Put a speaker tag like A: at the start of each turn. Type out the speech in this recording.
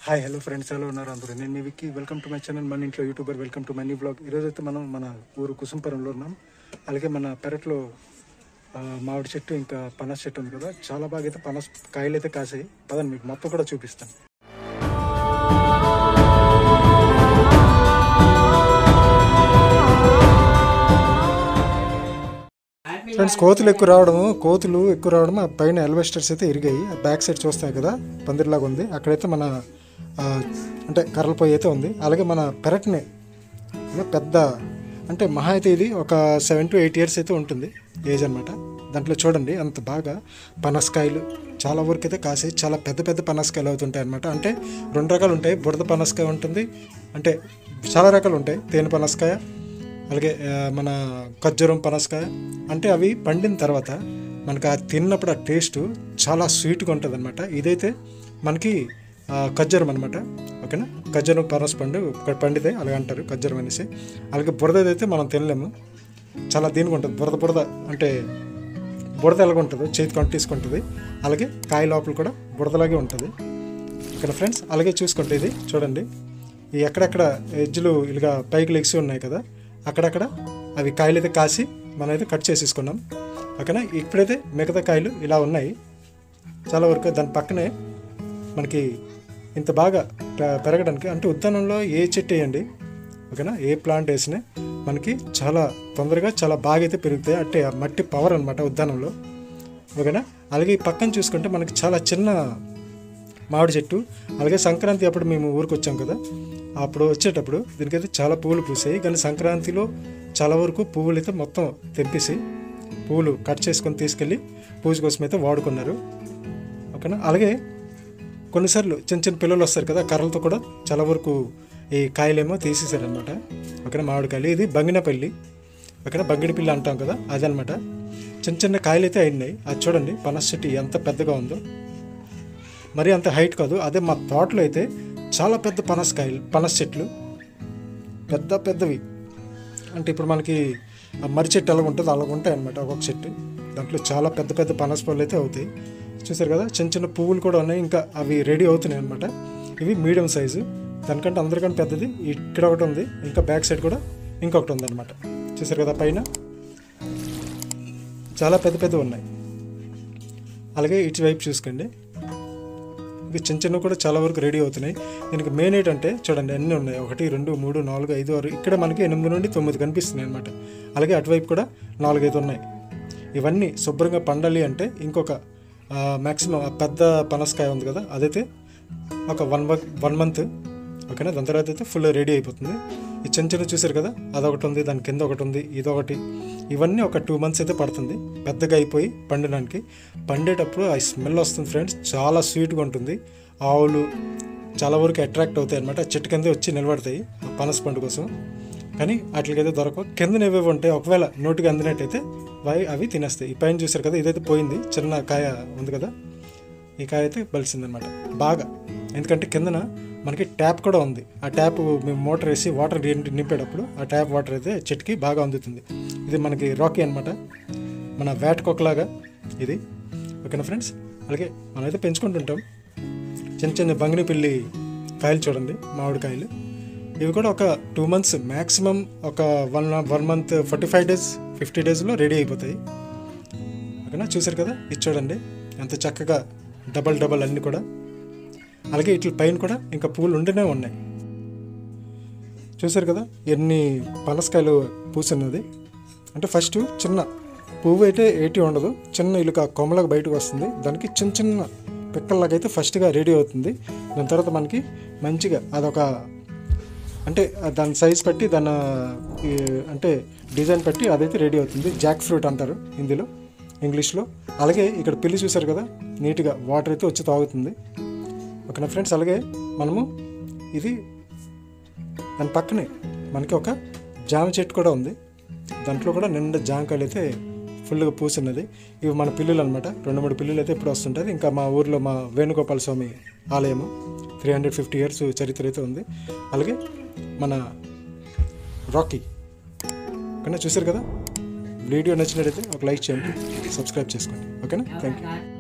A: Hi hello friends, ఎలా ఉన్నారు అందరూ? నేను మీ Vicky. Welcome to my channel Mana Intlo YouTuber. Welcome to money blog. ఈరోజైతే మనం మన ఊరు కుసుంపురంలో ఉన్నాం. అలాగే మన పెరట్లో మామిడి చెట్టు ఇంకా పనస చెట్టు ఉంది కదా, చాలా బాగా అయితే పనస కాయలు అయితే కాసాయి. పదండి మీకు మొత్తం కూడా చూపిస్తాను. ఫ్రెండ్స్, కోతులు ఎక్కువ రావడం ఆ పైన ఎలివేస్టర్స్ అయితే ఇరిగాయి. ఆ బ్యాక్ సైడ్ చూస్తాయి కదా, పందిరిలాగా ఉంది. అక్కడైతే మన అంటే కర్రల పొయ్యి అయితే ఉంది. అలాగే మన పెరట్ని పెద్ద అంటే మహా అయితే ఇది ఒక 7 to 8 years అయితే ఉంటుంది ఏజ్ అనమాట. దాంట్లో చూడండి అంత బాగా పనసకాయలు చాలా వరకు అయితే కాసి చాలా పెద్ద పెద్ద పనసకాయలు అవుతుంటాయి అనమాట. అంటే 2 రకాలు ఉంటాయి. బురద పనసకాయ ఉంటుంది, అంటే చాలా రకాలు ఉంటాయి. తేనె పనసకాయ, అలాగే మన ఖర్జూరం పనసకాయ. అంటే అవి పండిన తర్వాత మనకు ఆ తిన్నప్పుడు ఆ టేస్ట్ చాలా స్వీట్గా ఉంటుంది అనమాట. ఇదైతే మనకి ఖర్జూరం అనమాట. ఓకేనా, ఖర్జూరం పనస పండు పండితే అలాగే అంటారు ఖర్జూరం అనేసి. అలాగే బురదైతే మనం తినలేము, చాలా దీనికి ఉంటుంది. బురద అంటే బురద ఎలాగ ఉంటుందో చేతికి తీసుకుంటుంది. అలాగే కాయ లోపల కూడా బురదలాగే ఉంటుంది. ఓకేనా ఫ్రెండ్స్, అలాగే చూసుకుంటే ఇది చూడండి, ఈ ఎక్కడెక్కడ ఎడ్జ్లు ఇలాగా పైకి లెగ్స్ ఉన్నాయి కదా, అక్కడక్కడ అవి కాయలు అయితే కాసి మనం అయితే కట్ చేసేసుకున్నాం. ఓకేనా, ఇప్పుడైతే మిగతా కాయలు ఇలా ఉన్నాయి చాలా వరకు. దాని పక్కనే మనకి ఇంత బాగా పెరగడానికి, అంటే ఉద్యానంలో ఏ చెట్టు వేయండి, ఓకేనా, ఏ ప్లాంట్ వేసినా మనకి చాలా తొందరగా చాలా బాగా అయితే పెరుగుతాయి. అంటే ఆ మట్టి పవర్ అనమాట ఉద్యానంలో. ఓకేనా, అలాగే ఈ పక్కన చూసుకుంటే మనకి చాలా చిన్న మామిడి చెట్టు. అలాగే సంక్రాంతి అప్పుడు మేము ఊరికి వచ్చాం కదా, అప్పుడు వచ్చేటప్పుడు దీనికైతే చాలా పువ్వులు పూసాయి. కానీ సంక్రాంతిలో చాలా వరకు పువ్వులు అయితే మొత్తం తెంపేసి పువ్వులు కట్ చేసుకొని తీసుకెళ్ళి పూజ కోసం అయితే వాడుకున్నారు. ఓకేనా, అలాగే కొన్నిసార్లు చిన్న చిన్న పిల్లలు వస్తారు కదా, కర్రలతో కూడా చాలా వరకు ఈ కాయలేమో తీసేసారనమాట. ఓకేనా, మామిడికాయలు. ఇది బంగినపల్లి. ఓకేనా, బంగినపల్లి అంటాం కదా, అదనమాట. చిన్న చిన్న కాయలు అయితే అయినాయి. అది చూడండి పనస చెట్టు ఎంత పెద్దగా ఉందో. మరి అంత హైట్ కాదు. అదే మా తోటలో అయితే చాలా పెద్ద పనస చెట్లు, పెద్ద పెద్దవి. అంటే ఇప్పుడు మనకి మర్రి చెట్టు ఎలాగ ఉంటుందో అలాగ ఉంటాయి అనమాట ఒక్కొక్క చెట్టు. దాంట్లో చాలా పెద్ద పెద్ద పనస పళ్ళు అయితే అవుతాయి. చూసారు కదా, చిన్న చిన్న పువ్వులు కూడా ఉన్నాయి, ఇంకా అవి రెడీ అవుతున్నాయి అనమాట. ఇవి మీడియం సైజు, దానికంటే అందరికంటే పెద్దది ఇక్కడ ఒకటి ఉంది, ఇంకా బ్యాక్ సైడ్ కూడా ఇంకొకటి ఉందన్నమాట. చూసారు కదా, పైన చాలా పెద్ద పెద్దవి ఉన్నాయి. అలాగే ఇటువైపు చూసుకోండి, ఇవి చిన్న చిన్నవి కూడా చాలా వరకు రెడీ అవుతున్నాయి. దీనికి మెయిన్ ఏంటంటే చూడండి అన్నీ ఉన్నాయి. 1 2 3 4 5 6 ఇక్కడ మనకి 8 నుండి 9 కనిపిస్తున్నాయి అనమాట. అలాగే అటువైపు కూడా 4 5 ఉన్నాయి. ఇవన్నీ శుభ్రంగా పండాలి అంటే ఇంకొక మ్యాక్సిమం పెద్ద పనసకాయ ఉంది కదా, అదైతే ఒక 1 month. ఓకేనా, దాని తర్వాత అయితే ఫుల్ రెడీ అయిపోతుంది. ఈ చిన్న చిన్న చూసారు కదా, అదొకటి ఉంది, దాని కింద ఒకటి ఉంది, ఇదొకటి. ఇవన్నీ ఒక 2 months అయితే పడుతుంది పెద్దగా అయిపోయి పండడానికి. పండేటప్పుడు ఆ స్మెల్ వస్తుంది ఫ్రెండ్స్, చాలా స్వీట్గా ఉంటుంది. ఆవులు చాలా వరకు అట్రాక్ట్ అవుతాయి అనమాట. చెట్టు కింద వచ్చి నిలబడతాయి పనస పండు కోసం. కానీ వాటికైతే దొరకవు. కింద ఏవేవి ఉంటాయి, ఒకవేళ నోటికి అందినట్టయితే అవి తినేస్తాయి. ఈ పైన చూసారు కదా, ఇదైతే పోయింది, చిన్న కాయ ఉంది కదా, ఈ కాయ అయితే బలిసిందనమాట బాగా. ఎందుకంటే కిందన మనకి ట్యాప్ కూడా ఉంది. ఆ ట్యాప్ మేము మోటార్ వేసి వాటర్ నింపేటప్పుడు ఆ ట్యాప్ వాటర్ అయితే చెట్టుకి బాగా అందుతుంది. ఇది మనకి రాకీ అనమాట, మన వేటకొక్కలాగా ఇది. ఓకేనా ఫ్రెండ్స్, అలాగే మనమైతే పెంచుకుంటుంటాం. చిన్న చిన్న బంగినపల్లి కాయలు చూడండి, మామిడికాయలు. ఇవి కూడా ఒక 2 months మ్యాక్సిమం, ఒక 1 month 45 days 50 daysలో రెడీ అయిపోతాయి. ఓకేనా, చూసారు కదా, ఇది చూడండి ఎంత చక్కగా డబల్ అన్నీ కూడా. అలాగే ఇట్ల పైన కూడా ఇంకా పువ్వులు ఉంటూనే ఉన్నాయి. చూసారు కదా ఎన్ని పనసకాయలు పూసినది. అంటే ఫస్ట్ చిన్న పువ్వు అయితే ఏటి ఉండదు, చిన్న ఇలుక కొమ్మలాగా బయటకు వస్తుంది. దానికి చిన్న చిన్న పిక్కల్లాగా అయితే ఫస్ట్గా రెడీ అవుతుంది. దాని తర్వాత మనకి మంచిగా అదొక అంటే దాని సైజ్ బట్టి దాని అంటే డిజైన్ బట్టి అదైతే రెడీ అవుతుంది. జాక్ ఫ్రూట్ అంటారు హిందీలో, ఇంగ్లీష్లో. అలాగే ఇక్కడ పిల్లి చూసారు కదా, నీట్గా వాటర్ అయితే వచ్చి తాగుతుంది. ఓకేనా ఫ్రెండ్స్, అలాగే మనము ఇది దాని పక్కనే మనకి ఒక జామ చెట్టు కూడా ఉంది. దాంట్లో కూడా నిండా జామకాయలు అయితే ఫుల్గా పూసినది. ఇవి మన పిల్లులు అనమాట. 2 3 పిల్లులు అయితే ఇప్పుడు వస్తుంటుంది. ఇంకా మా ఊర్లో మా వేణుగోపాల స్వామి ఆలయము 350 years చరిత్ర అయితే ఉంది. అలాగే మన రాకీ. ఓకేనా, చూసారు కదా, వీడియో నచ్చినట్టయితే ఒక లైక్ చేయండి, సబ్స్క్రైబ్ చేసుకోండి. ఓకేనా, థ్యాంక్ యూ.